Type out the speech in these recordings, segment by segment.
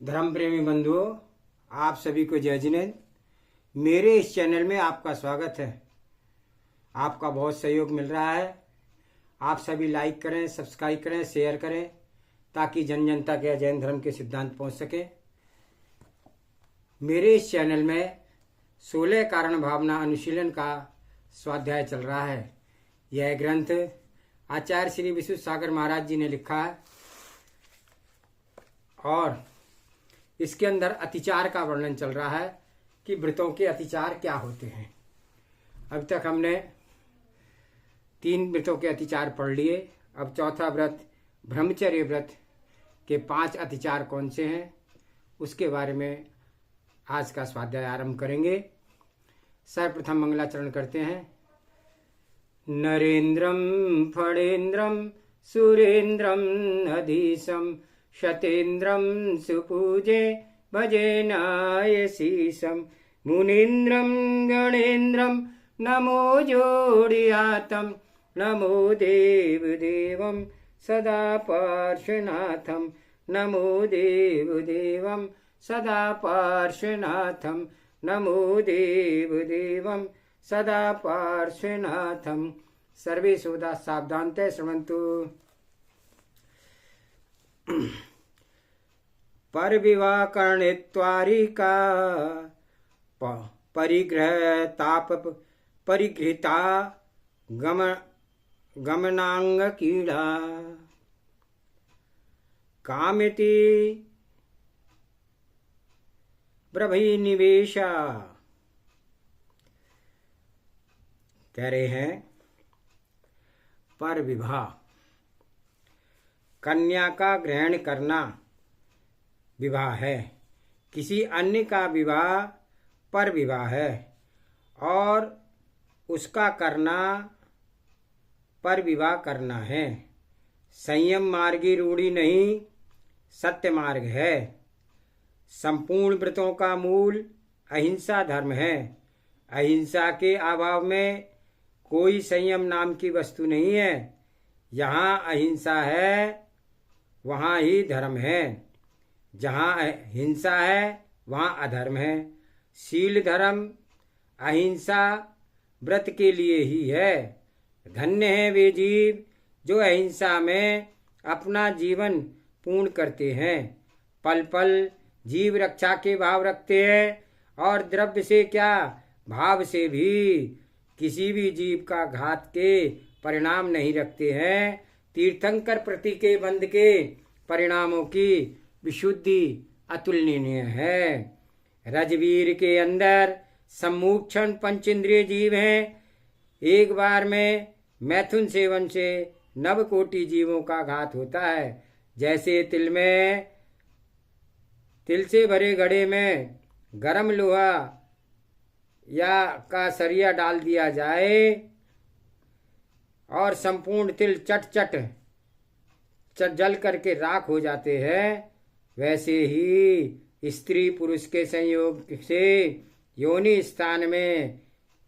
धर्म प्रेमी बंधुओं, आप सभी को जय जिनेंद्र। मेरे इस चैनल में आपका स्वागत है। आपका बहुत सहयोग मिल रहा है। आप सभी लाइक करें, सब्सक्राइब करें, शेयर करें ताकि जन जन तक यह जैन धर्म के सिद्धांत पहुंच सके। मेरे इस चैनल में 16 कारण भावना अनुशीलन का स्वाध्याय चल रहा है। यह ग्रंथ आचार्य श्री विशुद्ध सागर महाराज जी ने लिखा है और इसके अंदर अतिचार का वर्णन चल रहा है कि व्रतों के अतिचार क्या होते हैं। अब तक हमने 3 व्रतों के अतिचार पढ़ लिए। अब चौथा व्रत ब्रह्मचर्य व्रत के 5 अतिचार कौन से हैं उसके बारे में आज का स्वाध्याय आरंभ करेंगे। सर्वप्रथम मंगलाचरण करते हैं। नरेंद्रम फणेन्द्रम सुरेंद्रम अधीशम शतेन्द्रम सुपूजे भजेनायशीशम मुनीन्द्रम गणेन्द्रम नमो जोड़ियातम नमो देवदेवम सदा पार्श्वनाथम नमो देवदेवम सदा पार्श्वनाथम नमो देवदेवम सदा पार्श्वनाथम। सर्वे सोदा सावधानते श्रवन्तु। पर विवाह कर्णित्वारिका परिग्रह ताप परिगृहिता गमनांग कीड़ा कामिति ब्रभीनिवेशा। कह रहे हैं पर विवाह कन्या का ग्रहण करना विवाह है, किसी अन्य का विवाह पर विवाह है और उसका करना पर विवाह करना है। संयम मार्गी रूढ़ी नहीं, सत्य मार्ग है। संपूर्ण व्रतों का मूल अहिंसा धर्म है। अहिंसा के अभाव में कोई संयम नाम की वस्तु नहीं है। यहाँ अहिंसा है वहाँ ही धर्म है, जहाँ हिंसा है वहाँ अधर्म है। शील धर्म अहिंसा व्रत के लिए ही है। धन्य है वे जीव जो अहिंसा में अपना जीवन पूर्ण करते हैं। पल पल जीव रक्षा के भाव रखते हैं और द्रव्य से क्या भाव से भी किसी भी जीव का घात के परिणाम नहीं रखते हैं। तीर्थंकर प्रति के बंध के परिणामों की विशुद्धि अतुलनीय है। रजवीर के अंदर सम्मोक्षण पंचेंद्रिय जीव हैं। एक बार में मैथुन सेवन से 9 कोटि जीवों का घात होता है। जैसे तिल से भरे घड़े में गरम लोहा या का सरिया डाल दिया जाए और संपूर्ण तिल चट जल करके राख हो जाते हैं, वैसे ही स्त्री पुरुष के संयोग से योनि स्थान में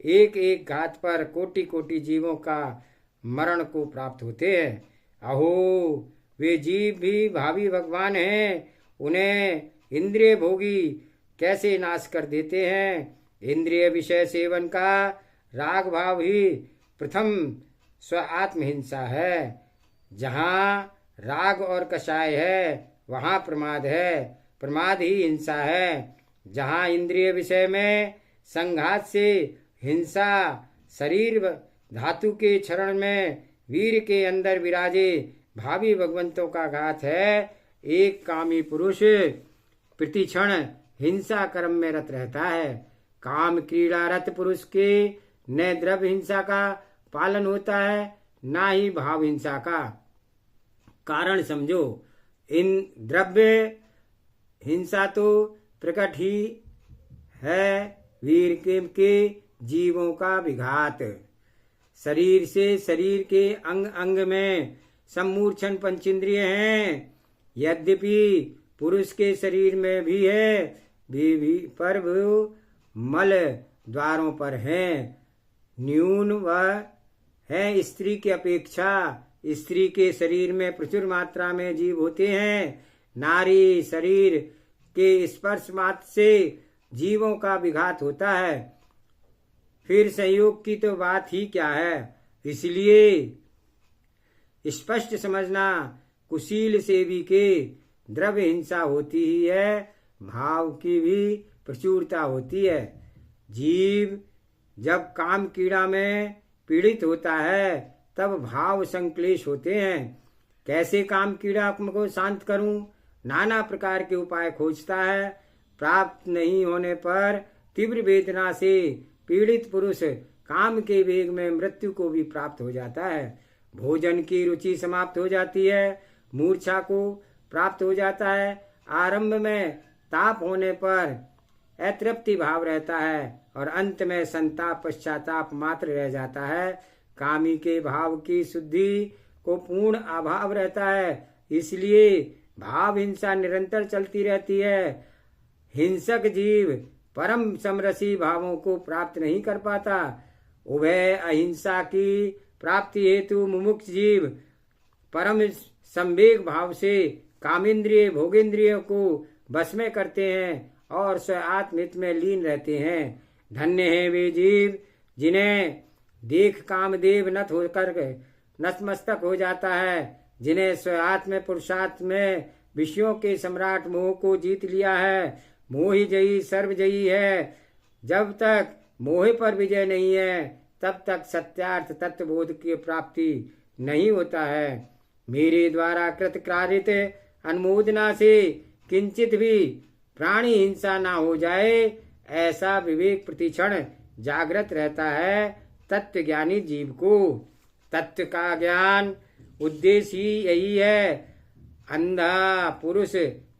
एक एक घात पर कोटि कोटि जीवों का मरण को प्राप्त होते हैं। अहो वे जीव भी भावी भगवान हैं, उन्हें इंद्रिय भोगी कैसे नाश कर देते हैं। इंद्रिय विषय सेवन का राग भाव ही प्रथम स्व आत्महिंसा है। जहाँ राग और कषाय है वहाँ प्रमाद है, प्रमाद ही हिंसा है। जहाँ इंद्रिय विषय में संघात से हिंसा शरीर धातु के क्षरण में वीर के अंदर विराजे भावी भगवंतों का घात है। एक कामी पुरुष प्रतिक्षण हिंसा कर्म में रत रहता है। काम क्रीड़ा रत पुरुष के न द्रव्य हिंसा का पालन होता है ना ही भाव हिंसा का। कारण समझो, इन द्रव्य हिंसा तो प्रकट ही है वीर के जीवों का विघात। शरीर से शरीर के अंग अंग में सम्मूर्छन पंचेंद्रिय हैं। यद्यपि पुरुष के शरीर में भी है पर वो मल द्वारों पर हैं। न्यून वह है स्त्री की अपेक्षा। स्त्री के शरीर में प्रचुर मात्रा में जीव होते हैं। नारी शरीर के स्पर्श मात्र से जीवों का विघात होता है, फिर संयोग की तो बात ही क्या है। इसलिए स्पष्ट समझना, कुशील सेवी के द्रव्य हिंसा होती ही है, भाव की भी प्रचुरता होती है। जीव जब काम कीड़ा में पीड़ित होता है तब भाव संक्लेश होते हैं। कैसे काम कीड़ा को शांत करूं, नाना प्रकार के उपाय खोजता है। प्राप्त नहीं होने पर तीव्र वेदना से पीड़ित पुरुष काम के वेग में मृत्यु को भी प्राप्त हो जाता है। भोजन की रुचि समाप्त हो जाती है, मूर्छा को प्राप्त हो जाता है। आरंभ में ताप होने पर अतृप्ति भाव रहता है और अंत में संताप पश्चाताप मात्र रह जाता है। कामी के भाव की शुद्धि को पूर्ण अभाव रहता है, इसलिए भाव हिंसा निरंतर चलती रहती है। हिंसक जीव परम समरसी भावों को प्राप्त नहीं कर पाता। उभय अहिंसा की प्राप्ति हेतु मुमुक्ष जीव परम संवेग भाव से कामेंद्रिय भोगेंद्रियों को बस में करते हैं और स्व आत्महित में लीन रहते हैं। धन्य है वे जीव जिन्हें देख कामदेव नतमस्तक हो जाता है, जिन्हें स्व आत्म पुरुषार्थ में विषयों के सम्राट मोह को जीत लिया है। मोहि जयी सर्वजयी है। जब तक मोह पर विजय नहीं है तब तक सत्यार्थ तत्वबोध की प्राप्ति नहीं होता है। मेरे द्वारा कृतकार्यित अनुमोदना से किंचित भी प्राणी हिंसा ना हो जाए, ऐसा विवेक प्रतिक्षण जागृत रहता है। तत्व ज्ञानी जीव को तत्व का ज्ञान उद्देश्य ही यही है। अंधा पुरुष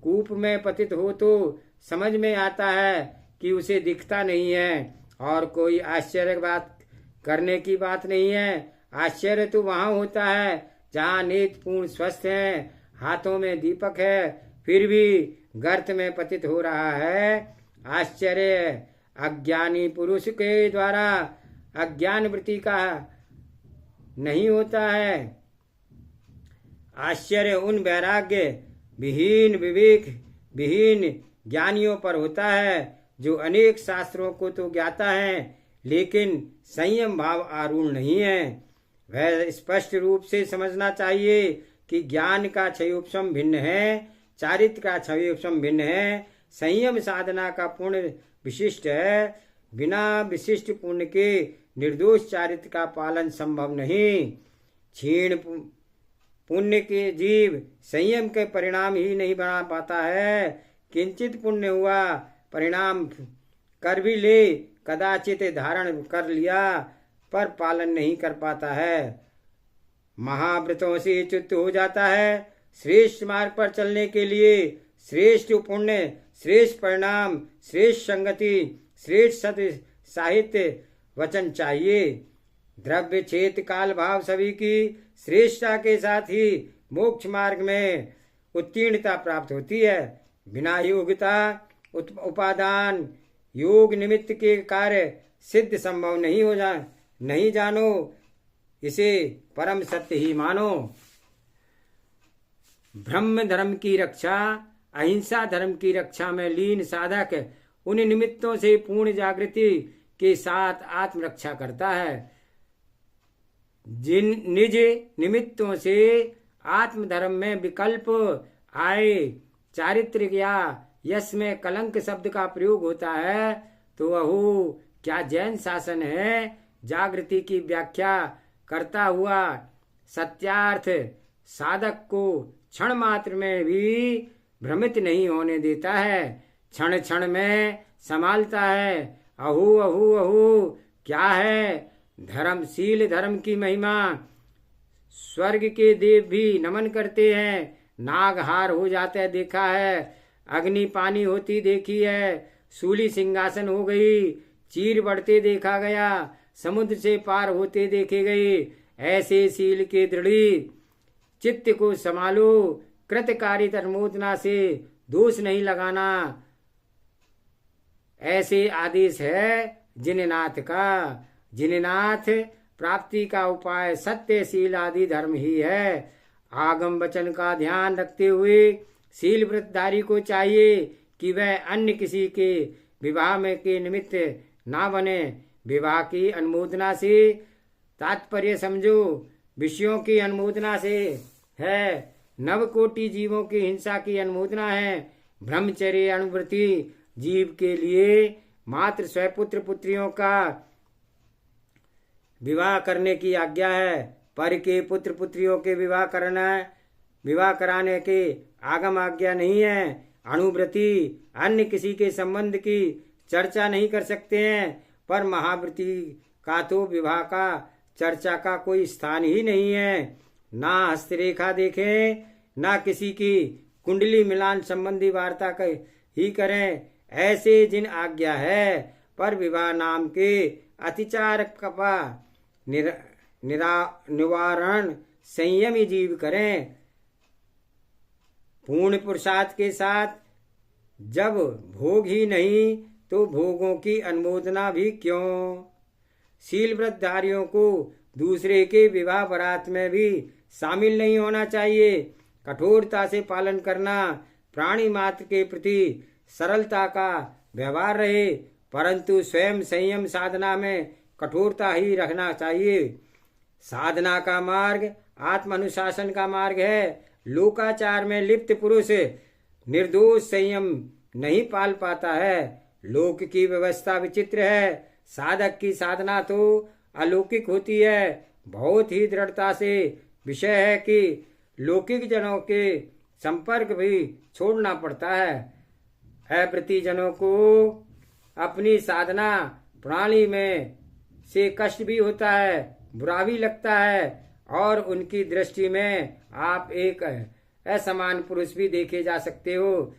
कूप में पतित हो तो समझ में आता है कि उसे दिखता नहीं है, और कोई आश्चर्य बात करने की बात नहीं है। आश्चर्य तो वहां होता है जहां नेत्र पूर्ण स्वस्थ हैं, हाथों में दीपक है, फिर भी गर्त में पतित हो रहा है। आश्चर्य अज्ञानी पुरुष के द्वारा अज्ञान वृत्ति का नहीं होता है। आश्चर्य उन वैराग्य विहीन विवेक विहीन ज्ञानियों पर होता है जो अनेक शास्त्रों को तो ज्ञाता है लेकिन संयम भाव आरूढ़ नहीं है। वह स्पष्ट रूप से समझना चाहिए कि ज्ञान का क्षयोपशम भिन्न है, चारित्र का क्षयोपशम भिन्न है, संयम साधना का पुण्य विशिष्ट है। बिना विशिष्ट पुण्य के निर्दोष चारित्र का पालन संभव नहीं। क्षीण पुण्य के जीव संयम के परिणाम ही नहीं बना पाता है। किंचित पुण्य हुआ परिणाम कर भी ले, कदाचित धारण कर लिया पर पालन नहीं कर पाता है। महाव्रतों से च्युत हो जाता है। श्रेष्ठ मार्ग पर चलने के लिए श्रेष्ठ पुण्य, श्रेष्ठ परिणाम, श्रेष्ठ संगति, श्रेष्ठ सत्य साहित्य वचन चाहिए। द्रव्य क्षेत्र काल भाव सभी की श्रेष्ठता के साथ ही मोक्ष मार्ग में उत्तीर्णता प्राप्त होती है। बिना योग्यता उपादान योग निमित्त के कार्य सिद्ध संभव नहीं जानो, इसे परम सत्य ही मानो। ब्रह्म धर्म की रक्षा, अहिंसा धर्म की रक्षा में लीन साधक उन निमित्तों से पूर्ण जागृति के साथ आत्मरक्षा करता है जिन निज निमित्तों से आत्मधर्म में विकल्प आए। चारित्र या यश में कलंक शब्द का प्रयोग होता है तो अहो क्या जैन शासन है। जागृति की व्याख्या करता हुआ सत्यार्थ साधक को क्षण मात्र में भी भ्रमित नहीं होने देता है, क्षण क्षण में संभालता है। अहो अहो अहो क्या है धर्मशील धर्म की महिमा। स्वर्ग के देव भी नमन करते हैं, नागहार हो जाते देखा है, अग्नि पानी होती देखी है, सूली सिंहासन हो गई, चीर बढ़ते देखा गया, समुद्र से पार होते देखे गए। ऐसे शील के दृढ़ चित्त को संभालो, कृतकारी अनुमोदना से दोष नहीं लगाना, ऐसे आदेश है जिननाथ का। जिननाथ प्राप्ति का उपाय सत्य शील आदि धर्म ही है। आगम वचन का ध्यान रखते हुए शील व्रतधारी को चाहिए कि वह अन्य किसी के विवाह में के निमित्त ना बने। विवाह की अनुमोदना से तात्पर्य समझो विषयों की अनुमोदना से है, नवकोटि जीवों की हिंसा की अनुमोदना है। ब्रह्मचर्य अनुवृत्ति जीव के लिए मात्र स्वपुत्र पुत्रियों का विवाह करने की आज्ञा है। पर के पुत्र पुत्रियों के विवाह कराने के आगम आज्ञा नहीं है। अणुव्रति अन्य किसी के संबंध की चर्चा नहीं कर सकते हैं, पर महाव्रति का तो विवाह का चर्चा का कोई स्थान ही नहीं है। ना हस्तरेखा देखें, ना किसी की कुंडली मिलान संबंधी वार्ता ही करें। ऐसे जिन आज्ञा है, पर विवाह नाम के अतिचार का निवारण संयमी जीव करें। पूर्ण पुरुषार्थ के साथ जब भोग ही नहीं तो भोगों की अनुमोदना भी क्यों। शील व्रतधारियों को दूसरे के विवाह बारात में भी शामिल नहीं होना चाहिए। कठोरता से पालन करना, प्राणी मात्र के प्रति सरलता का व्यवहार रहे, परंतु स्वयं संयम साधना में कठोरता ही रखना चाहिए। साधना का मार्ग आत्मानुशासन का मार्ग है। लोकाचार में लिप्त पुरुष निर्दोष संयम नहीं पाल पाता है। लोक की व्यवस्था विचित्र है। साधक की साधना तो अलौकिक होती है। बहुत ही दृढ़ता से विषय है कि लौकिक जनों के संपर्क भी छोड़ना पड़ता है। अव्रती जनों को अपनी साधना प्रणाली में से कष्ट भी होता है, बुरा भी लगता है, और उनकी दृष्टि में आप एक असमान पुरुष भी देखे जा सकते हो।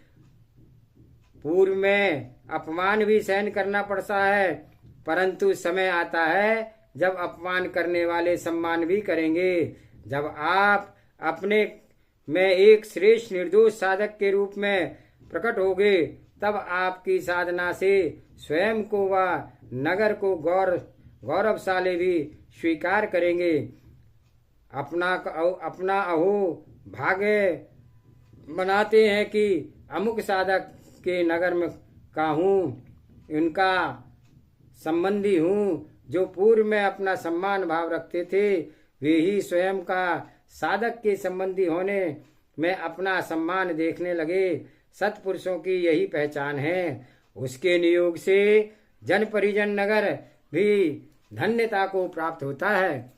पूर्व में अपमान भी सहन करना पड़ता है, परंतु समय आता है जब अपमान करने वाले सम्मान भी करेंगे। जब आप अपने में एक श्रेष्ठ निर्दोष साधक के रूप में प्रकट होगे, तब आपकी साधना से स्वयं को व नगर को गौरवशाली भी स्वीकार करेंगे। अपना अहो भाग्य बनाते हैं कि अमुक साधक के नगर में का हूँ, उनका संबंधी हूँ। जो पूर्व में अपना सम्मान भाव रखते थे, वे ही स्वयं का साधक के संबंधी होने में अपना सम्मान देखने लगे। सत्पुरुषों की यही पहचान है। उसके नियोग से जन परिजन नगर भी धन्यता को प्राप्त होता है।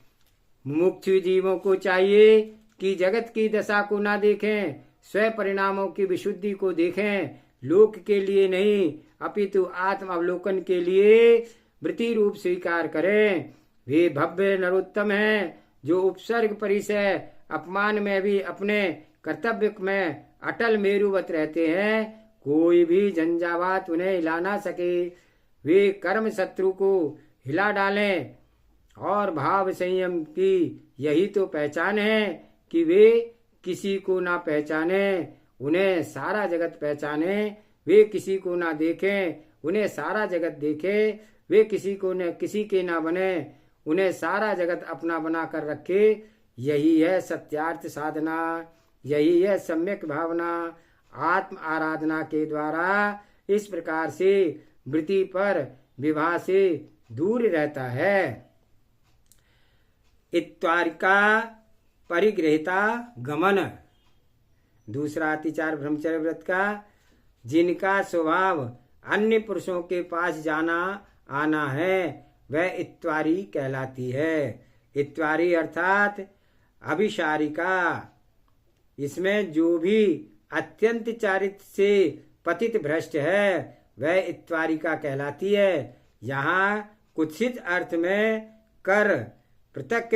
मुमुक्षु जीवों को चाहिए कि जगत की दशा को ना देखें, स्वयं परिणामों की विशुद्धि को देखें। लोक के लिए नहीं, अपितु आत्म अवलोकन के लिए वृत्ति रूप स्वीकार करें। वे भव्य नरोत्तम हैं, जो उपसर्ग परिचय अपमान में भी अपने कर्तव्य में अटल मेरुवत रहते हैं। कोई भी झंझावात उन्हें हिला ना सके। वे कर्म शत्रु को हिला डालें, और भाव संयम की यही तो पहचान है कि वे किसी को ना पहचाने, उन्हें सारा जगत पहचाने। वे किसी को ना देखें, उन्हें सारा जगत देखे। वे किसी के ना बने, उन्हें सारा जगत अपना बना कर रखे। यही है सत्यार्थ साधना, यही है सम्यक भावना। आत्म आराधना के द्वारा इस प्रकार से वृत्ति पर विवाह से दूर रहता है। इत्वारिका परिगृहिता गमन, दूसरा अतिचार ब्रह्मचर्य व्रत का, जिनका स्वभाव अन्य पुरुषों के पास जाना आना है, वह इत्वारी कहलाती है। इत्वारी अर्थात अभिसारिका। इसमें जो भी अत्यंत चारित्र से पतित भ्रष्ट है, वह इत्वारिका कहलाती है। यहाँ कुत्सित अर्थ में कर पृथक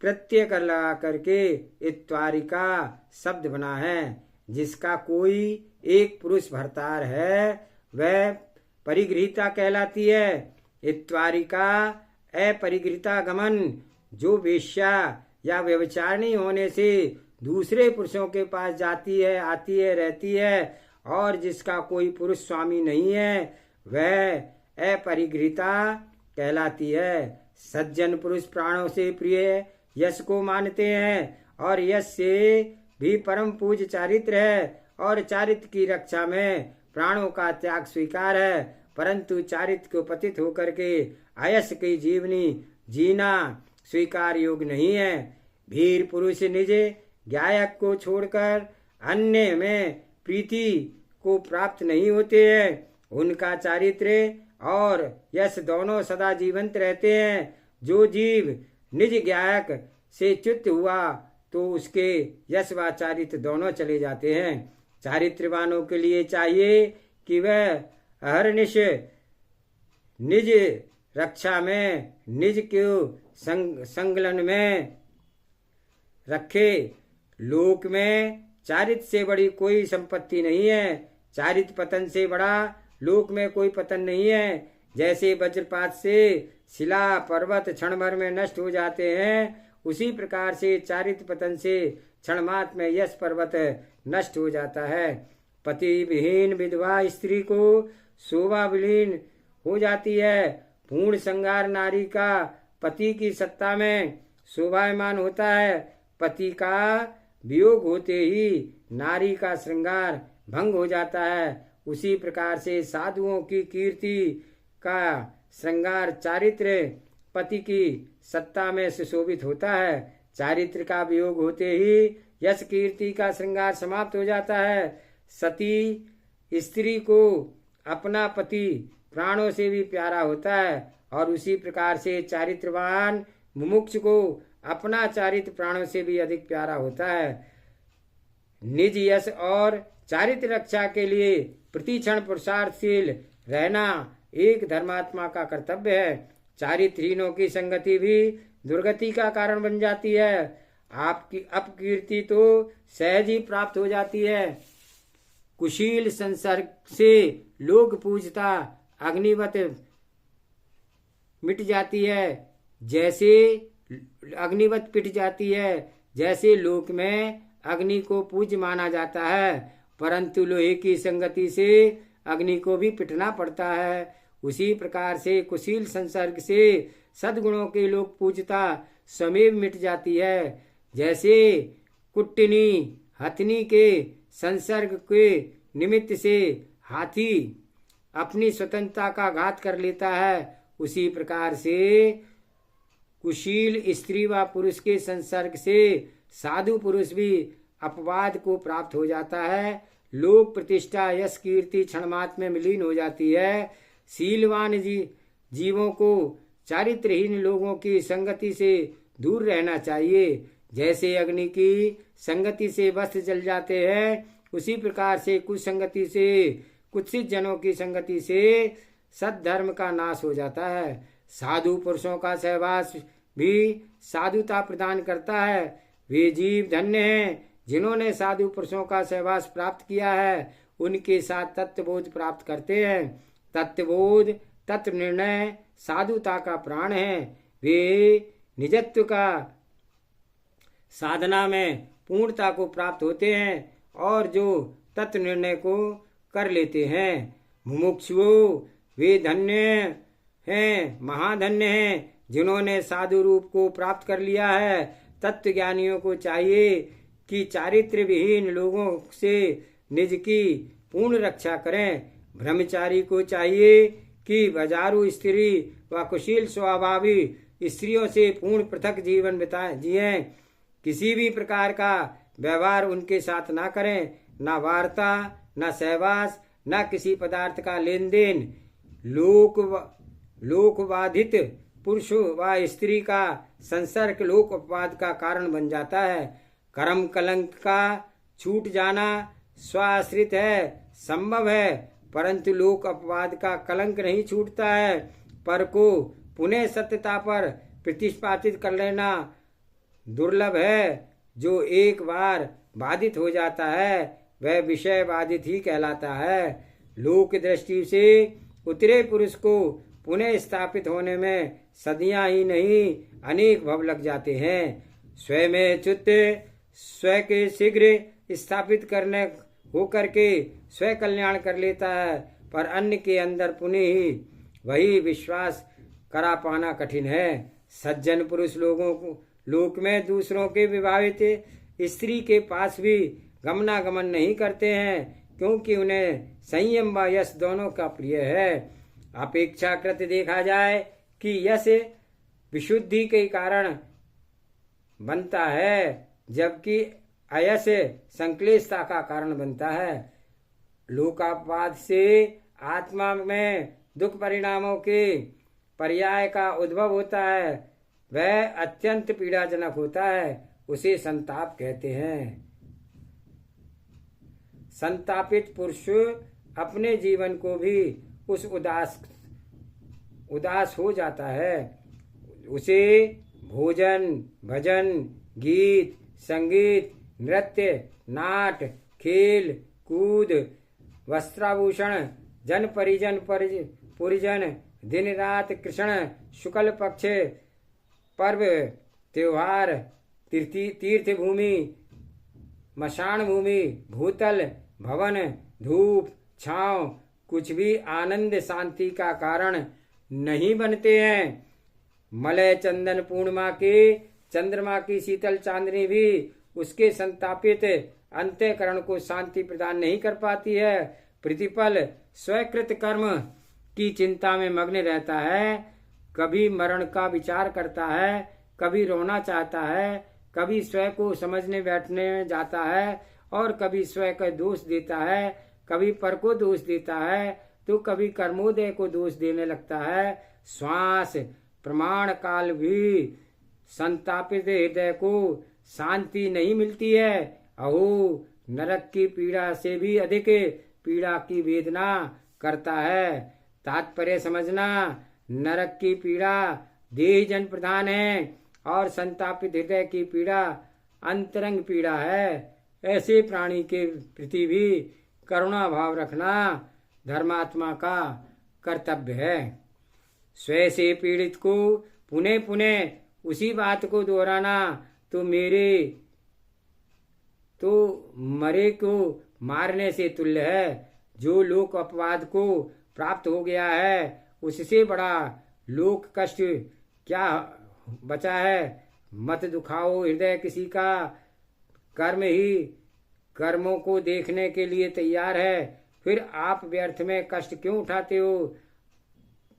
प्रत्यय कर लगा करके इत्वारिका शब्द बना है। जिसका कोई एक पुरुष भर्तार है, वह परिगृहिता कहलाती है। इत्वारिका अपरिगृहिता गमन, जो वेश्या या व्यभिचारिणी होने से दूसरे पुरुषों के पास जाती है, आती है, रहती है, और जिसका कोई पुरुष स्वामी नहीं है, वह अपरिगृहिता कहलाती है। सज्जन पुरुष प्राणों से प्रिय यश को मानते हैं, और यश से भी परम पूज्य चारित्र है, और चारित्र की रक्षा में प्राणों का त्याग स्वीकार है, परंतु चारित्र को पतित होकर के आयस की जीवनी जीना स्वीकार योग नहीं है। वीर पुरुष निज गायक को छोड़कर अन्य में प्रीति को प्राप्त नहीं होते हैं। उनका चारित्र्य और यश दोनों सदा जीवंत रहते हैं। जो जीव निज गायक से च्युत हुआ तो उसके यश व चारित्र दोनों चले जाते हैं। चारित्रवानों के लिए चाहिए कि वह अहर्निश निज रक्षा में निज को संगलन में रखे। लोक में चारित्र से बड़ी कोई संपत्ति नहीं है। चारित्र पतन से बड़ा लोक में कोई पतन नहीं है। जैसे वज्रपात से शिला पर्वत क्षण भर में नष्ट हो जाते हैं, उसी प्रकार से चारित्र पतन से क्षण मात्र में यश पर्वत नष्ट हो जाता है। पति विहीन विधवा स्त्री को शोभा विलीन हो जाती है। पूर्ण श्रृंगार नारी का पति की सत्ता में शोभायमान होता है। पति का वियोग होते ही नारी का श्रृंगार भंग हो जाता है। उसी प्रकार से साधुओं की कीर्ति का श्रृंगार चारित्र पति की सत्ता में सुशोभित होता है। चारित्र का वियोग होते ही यश कीर्ति का श्रृंगार समाप्त हो जाता है। सती स्त्री को अपना पति प्राणों से भी प्यारा होता है और उसी प्रकार से चारित्रवान मुमुक्ष को अपना चारित्र प्राणों से भी अधिक प्यारा होता है। निज यश और चारित्र रक्षा के लिए प्रतिक्षण पुरुषार्थशील रहना एक धर्मात्मा का कर्तव्य है। चारित्रहीनों की संगति भी दुर्गति का कारण बन जाती है। आपकी अपकीर्ति तो सहज ही प्राप्त हो जाती है। कुशील संसर्ग से लोग पूजता अग्निवत मिट जाती है, जैसे अग्निवत पिट जाती है। जैसे लोक में अग्नि को पूज्य माना जाता है, परंतु लोहे की संगति से अग्नि को भी पिटना पड़ता है। उसी प्रकार से कुशील संसर्ग से सद्गुणों के लोग पूजता समेव मिट जाती है। जैसे कुट्टिनी हथनी के संसर्ग के निमित्त से हाथी अपनी स्वतंत्रता का घात कर लेता है, उसी प्रकार से कुशील स्त्री व पुरुष के संसर्ग से साधु पुरुष भी अपवाद को प्राप्त हो जाता है। लोक प्रतिष्ठा यश कीर्ति क्षणमात्र में विलीन हो जाती है। शीलवान जीवों को चारित्रहीन लोगों की संगति से दूर रहना चाहिए। जैसे अग्नि की संगति से वस्त्र जल जाते हैं, उसी प्रकार से कुसंगति से कुत्सित जनों की संगति से सद्धर्म का नाश हो जाता है। साधु पुरुषों का सहवास भी साधुता प्रदान करता है। वे जीव धन्य हैं जिन्होंने साधु पुरुषों का सहवास प्राप्त किया है। उनके साथ तत्वबोध प्राप्त करते हैं। तत्वबोध तत्व निर्णय साधुता का प्राण है। वे निजत्व का साधना में पूर्णता को प्राप्त होते हैं और जो तत्व निर्णय को कर लेते हैं। मुमुक्षुओं वे धन्य हैं, महाधन्य हैं जिन्होंने साधु रूप को प्राप्त कर लिया है। तत्व ज्ञानियों को चाहिए कि चारित्र विहीन लोगों से निज की पूर्ण रक्षा करें। ब्रह्मचारी को चाहिए कि बाजारू स्त्री व कुशील स्वभावी स्त्रियों से पूर्ण पृथक जीवन जिए। किसी भी प्रकार का व्यवहार उनके साथ ना करें, ना वार्ता, ना सहवास, ना किसी पदार्थ का लेन देन। लोकवाधित पुरुष व स्त्री का संसर्ग लोक अपवाद का कारण बन जाता है। कर्म कलंक का छूट जाना स्वाश्रित है, संभव है, परंतु लोक अपवाद का कलंक नहीं छूटता है। पर को पुनः सत्यता पर प्रतिष्पादित कर लेना दुर्लभ है। जो एक बार बाधित हो जाता है वह विषय बाधित ही कहलाता है। लोक दृष्टि से उतरे पुरुष को पुनः स्थापित होने में सदियां ही नहीं अनेक भव लग जाते हैं। स्वयं च्युत स्व के शीघ्र स्थापित करने होकर के स्व कल्याण कर लेता है, पर अन्य के अंदर पुनः ही वही विश्वास करा पाना कठिन है। सज्जन पुरुष लोगों को लोक में दूसरों के विवाहित स्त्री के पास भी गमनागमन नहीं करते हैं। क्योंकि उन्हें संयम व यश दोनों का प्रिय है। अपेक्षाकृत देखा जाए कि यश विशुद्धि के कारण बनता है, जबकि अयश संक्लेशता का कारण बनता है। लोकापवाद से आत्मा में दुख परिणामों के पर्याय का उद्भव होता है, वह अत्यंत पीड़ाजनक होता है, उसे संताप कहते हैं। संतापित पुरुष अपने जीवन को भी उस उदास हो जाता है। उसे भोजन, भजन, गीत, संगीत, नृत्य, नाट, खेल कूद, वस्त्राभूषण, जन परिजन पुरिजन, दिन रात कृष्ण शुक्ल पक्ष, पर्व त्योहार, तीर्थ भूमि, मशान भूमि, भूतल, भवन, धूप, छांव कुछ भी आनंद शांति का कारण नहीं बनते हैं। मलय चंदन पूर्णिमा के चंद्रमा की शीतल चांदनी भी उसके संतापित अंतःकरण को शांति प्रदान नहीं कर पाती है। प्रतिपल स्वकृत कर्म की चिंता में मग्न रहता है, कभी मरण का विचार करता है, कभी रोना चाहता है, कभी स्वयं को समझने बैठने जाता है और कभी स्वयं का दोष देता है, कभी पर को दोष देता है तो कभी कर्मोदय को दोष देने लगता है। श्वास प्रमाण काल भी संतापित हृदय को शांति नहीं मिलती है। अहो, नरक की पीड़ा से भी अधिक पीड़ा की वेदना करता है। तात्पर्य समझना, नरक की पीड़ा देह जन प्रधान है और संतापित हृदय की पीड़ा अंतरंग पीड़ा है। ऐसे प्राणी के प्रति भी करुणा भाव रखना धर्मात्मा का कर्तव्य है। स्वयं से पीड़ित को पुनः पुनः उसी बात को दोहराना तो मरे को मारने से तुल्य है। जो लोक अपवाद को प्राप्त हो गया है, उससे बड़ा लोक कष्ट क्या बचा है। मत दुखाओ हृदय किसी का, कर्म ही कर्मों को देखने के लिए तैयार है, फिर आप व्यर्थ में कष्ट क्यों उठाते हो।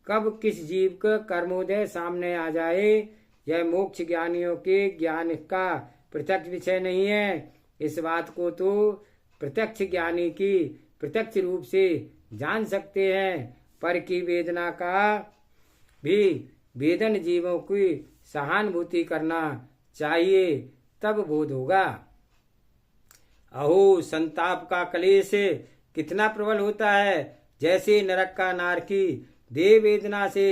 कब किस जीव का कर्मोदय सामने आ जाए, यह मोक्ष ज्ञानियों के ज्ञान का प्रत्यक्ष विषय नहीं है। इस बात को तो प्रत्यक्ष ज्ञानी की प्रत्यक्ष रूप से जान सकते हैं। पर की वेदना का भी वेदन जीवों की सहानुभूति करना चाहिए, तब बोध होगा। अहो, संताप का क्लेश कितना प्रबल होता है। जैसे नरक का नारकी देह वेदना से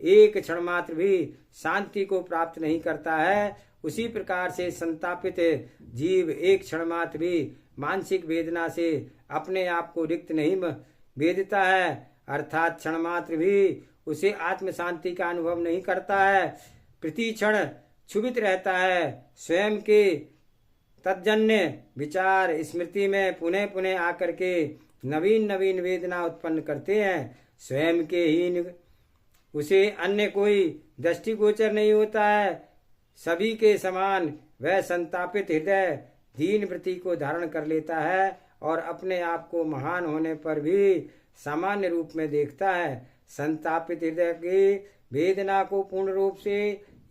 एक क्षण मात्र भी शांति को प्राप्त नहीं करता है, उसी प्रकार से संतापित जीव एक क्षण मात्र भी मानसिक वेदना से अपने आप को रिक्त नहीं वेदता है, अर्थात क्षण मात्र भी उसे आत्म शांति का अनुभव नहीं करता है। प्रति क्षण क्षुभित रहता है। स्वयं के तज्जन्य विचार स्मृति में पुनः पुनः आकर के नवीन नवीन वेदना उत्पन्न करते हैं। स्वयं के हीन उसे अन्य कोई दृष्टिगोचर नहीं होता है। सभी के समान वह संतापित हृदय दीन वृत्ति को धारण कर लेता है और अपने आप को महान होने पर भी सामान्य रूप में देखता है। संतापित हृदय की वेदना को पूर्ण रूप से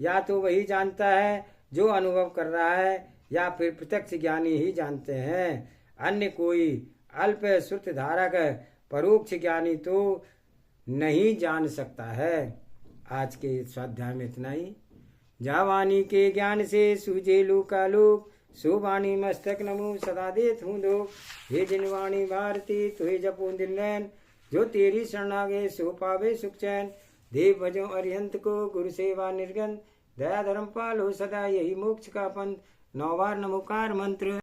या तो वही जानता है जो अनुभव कर रहा है, या फिर प्रत्यक्ष ज्ञानी ही जानते हैं। अन्य कोई अल्प श्रुत धारक परोक्ष ज्ञानी तो नहीं जान सकता है। आज के स्वाध्याय में इतना ही। जावानी के ज्ञान से सूझे लोकालोक, सो वाणी मस्तक नमो सदा देत हूँ दो। हे जिनवाणी भारती तुहे जपो दिन रैन, जो तेरी शरणागे सो पावे सुख चैन। देव भजो अरिहंत को गुरु सेवा निर्गन, दया धर्म पालो सदा यही मोक्ष का पंथ। 9 बार नमोकार मंत्र।